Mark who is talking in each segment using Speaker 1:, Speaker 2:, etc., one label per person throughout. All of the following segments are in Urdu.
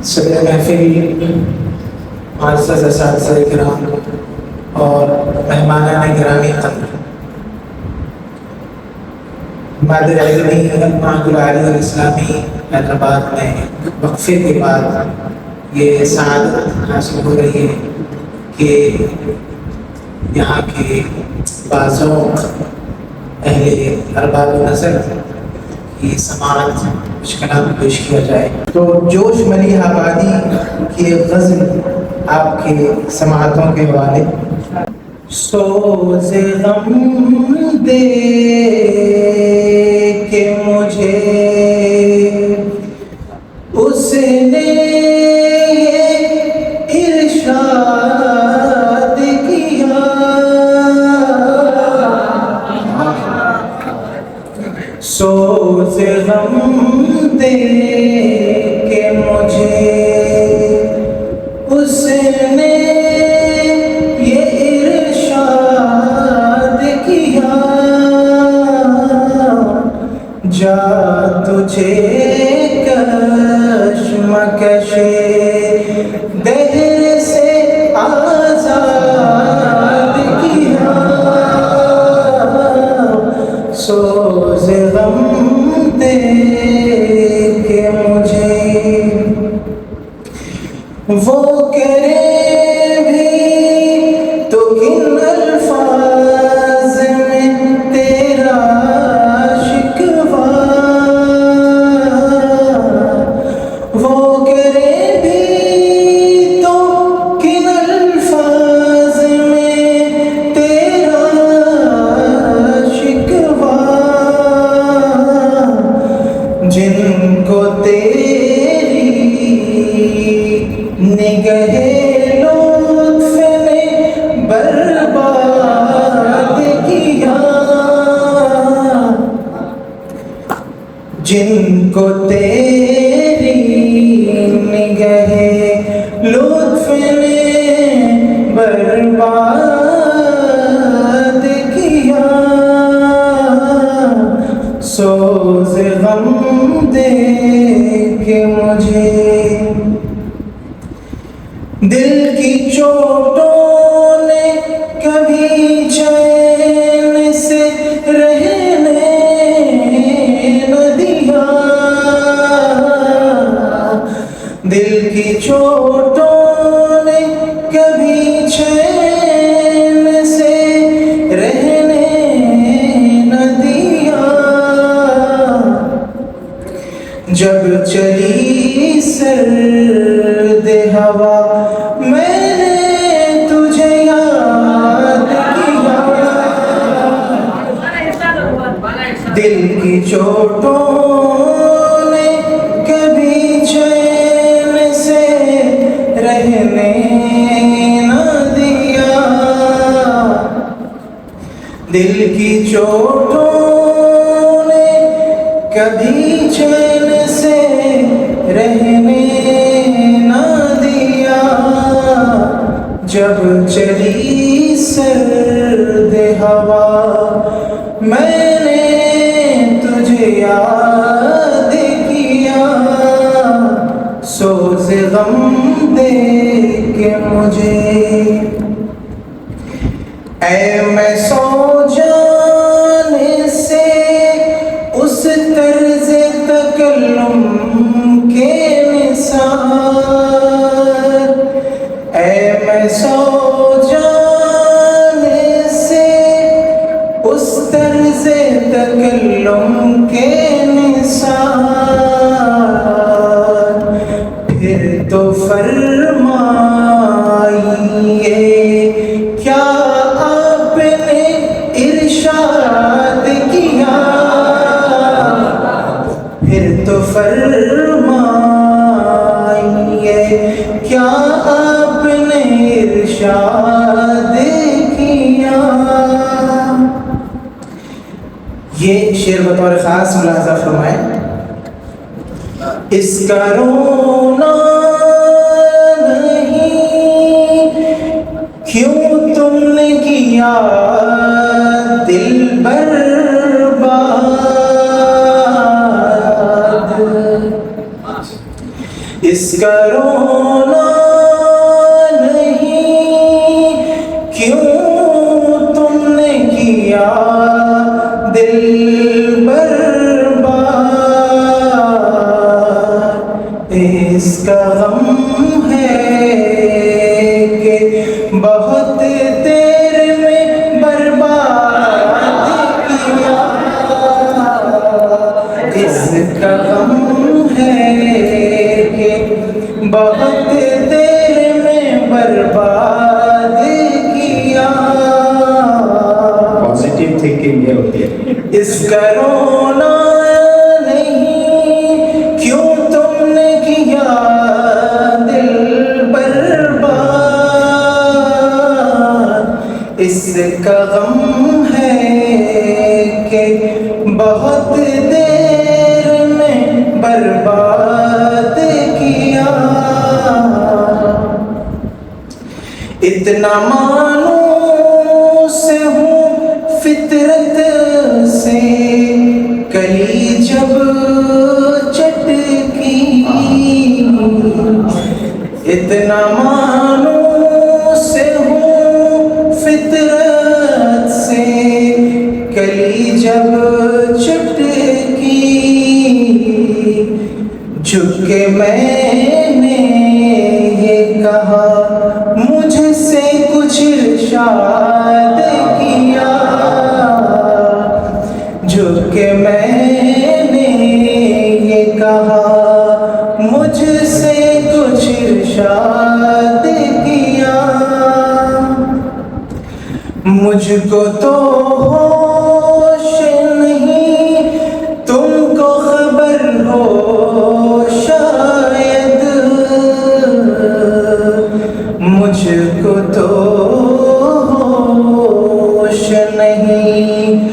Speaker 1: صدر محفل، معزز اساتذہ کرام اور مہمانان گرامی قدر، مادر علمی معهد العالی الاسلامی حیدرآباد میں وقفے کے بعد یہ سعادت حاصل ہو رہی ہے کہ یہاں کے بعض اہل ارباب نظر کی سماعت کچھ کلام پیش کیا جائے تو جوش ملی آبادی کی غزل آپ کے سماعتوں کے حوالے۔ سوز غم دے کہ مجھے اس نے ارشاد کیا، سوز غم دے کہ مجھے اس نے جا تجھے کشمکش دہر سے آزاد کیا، سوز غم دے کہ مجھے وہ کرے بھی تو کن الفاظ میں تیرا جن کو تیری نگہ لطف نے برباد کیا، جن کو تیری نگہ لطف نے برباد کیا، سوز غم دے کہ مجھے دل کی چوٹوں نے کبھی چین سے رہنے نہ دیا، دل کی چوٹوں نے کبھی چین سے رہنے نہ دیا، جب چلی سرد ہوا میں نے تجھے یاد کیا، دل کی چوٹوں نے کبھی چین سے رہنے نہ دیا، دل کی چوٹوں نے کبھی چین سے رہنے نہ دیا، جب چلی سرد ہوا میں نے تجھے یاد کیا، سوز غم دے کہ مجھے اے میں سو جانے سے اس طرز تکلم کے نثار، اے میں سو جانے سے اس طرز تکلم کے نثار، پھر تو فرمائیے کیا آپ نے ارشاد کیا، پھر تو فرمائیے کیا آپ نے ارشاد کیا۔ یہ شعر بطور خاص ملاحظہ فرمائیں، اس کا رونا نہیں کیوں تم نے کیا دل برباد، اس کا رونا نہیں کیوں تم نے کیا دل برباد، اس کا غم ہے کہ بہت دیر میں برباد کیا، اس کا غم ہے کہ بہت دیر میں برباد کیا۔
Speaker 2: پازیٹیو تھنکنگ یہ ہوتی ہے۔
Speaker 1: اس کا رونا نہیں کیوں تم نے کیا دل برباد، اس کا غم ہے کہ بہت دیر میں برباد کیا۔ اتنا مانوس ہوں فطرت سے کلی جب چٹکی، اتنا مانوس ہوں فطرت سے کلی جب چٹکی، جھک کے میں نے یہ کہا مجھ سے کچھ ارشاد کیا، جھک کے میں نے یہ کہا مجھ سے کچھ ارشاد کیا۔ مجھ کو تو ہوش نہیں تم کو خبر ہو شاید، مجھ کو تو ہوش نہیں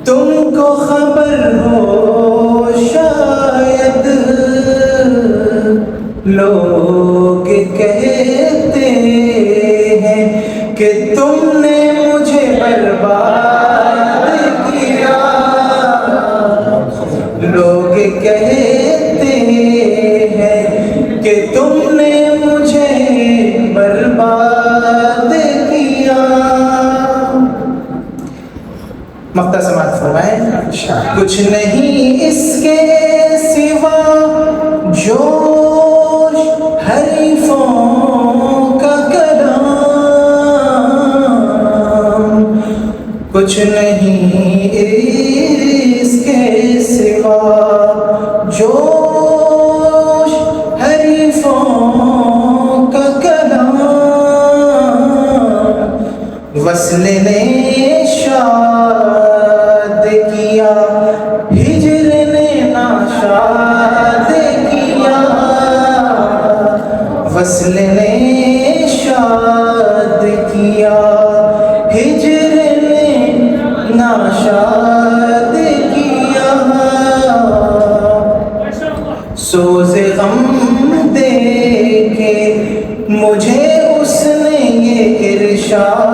Speaker 1: تم کو خبر ہو شاید، لوگ کہتے ہیں کہ تم نے مجھے برباد کیا، لوگ کہتے ہیں کہ تم نے مجھے برباد کیا۔ مقطع سماعت فرمائیں۔ کچھ نہیں اس کے سوا جوش حریفوں کا کلام، کچھ نہیں اس کے سوا جوش حریفوں کا کلام، وصل نے شاد کیا ہجر نے ناشاد کیا، وصل نے شاد کیا ہجر نے ناشاد کیا، سوز غم دے کے مجھے اس نے یہ ارشاد